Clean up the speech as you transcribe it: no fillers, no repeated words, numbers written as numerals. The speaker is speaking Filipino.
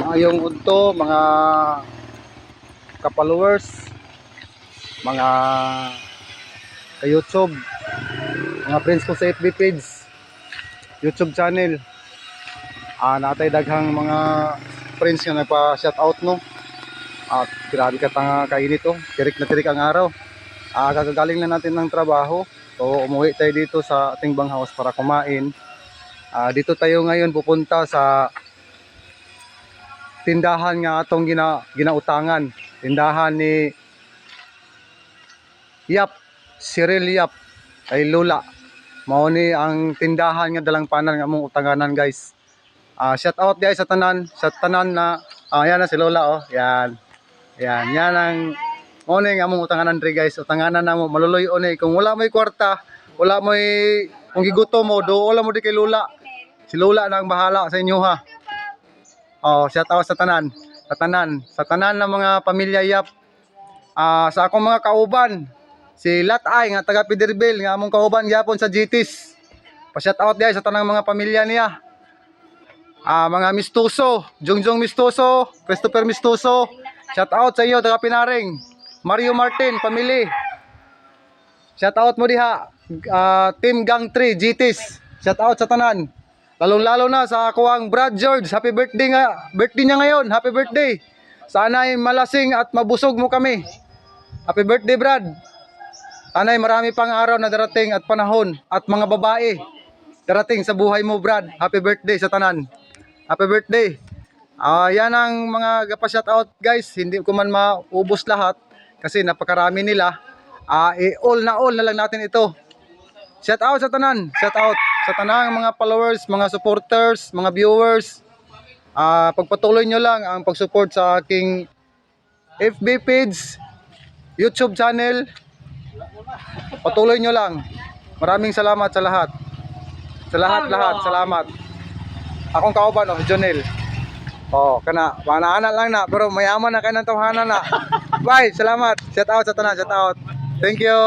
Maayong udto mga ka-followers, mga ka-YouTube, mga friends ko sa FB page, YouTube channel. Natay daghang mga friends nga nagpa-shoutout no. At grabe ka tanga kainit oh. Tirik na tirik ang araw. Kagagaling na natin ng trabaho. So umuwi tayo dito sa ating banghaus para kumain. Dito tayo ngayon pupunta sa tindahan nga atong ginautangan. Tindahan ni Yap, Cyril Yap, kay Lola. Mao ni ang tindahan nga dalangpanan nga among utanganan guys. Shout out guys sa tanan na yan na si Lola oh. Yan. Yan ang mao ni nga among utanganan diri guys. Utanganan namo maluluyon ni kung wala may kwarta, wala may kung gigutom mo do wala mo di kay Lola. Si Lola na ang bahala sa inyo ha. Shout out sa tanan ng mga pamilya Yap. Sa akong mga kauban, si Latay nga taga Piderbel nga among kauban gyapon sa GTs. Pa-shout out guys sa tanang mga pamilya niya. Mga Mistuso, Jongjong Mistuso, Christopher Mistuso. Shout out sa iyo taga Pinaring. Mario Martin, family. Shout out mo diha. Team Gang 3 GTs. Shout out sa tanan. Lalong-lalo na sa ako ang Brad George. Happy birthday niya ngayon. Happy birthday. Sana'y malasing at mabusog mo kami. Happy birthday Brad. Sana'y marami pang araw na darating at panahon at mga babae darating sa buhay mo Brad. Happy birthday sa tanan. Happy birthday. Yan ang mga gapa-shoutout guys. Hindi ko man maubos lahat kasi napakarami nila. All na lang natin ito. Shout out sa tanan. Shout out sa tanang mga followers, mga supporters, mga viewers. Pagpatuloy nyo lang ang pag-support sa aking FB page, YouTube channel. Patuloy nyo lang. Maraming salamat sa lahat. Sa lahat. Salamat. Akong kauban Jonel. Kana mana-ana lang na pero mayaman na kay nang tawhanan na. Bye, salamat. Shout out sa tanan, shout out. Thank you.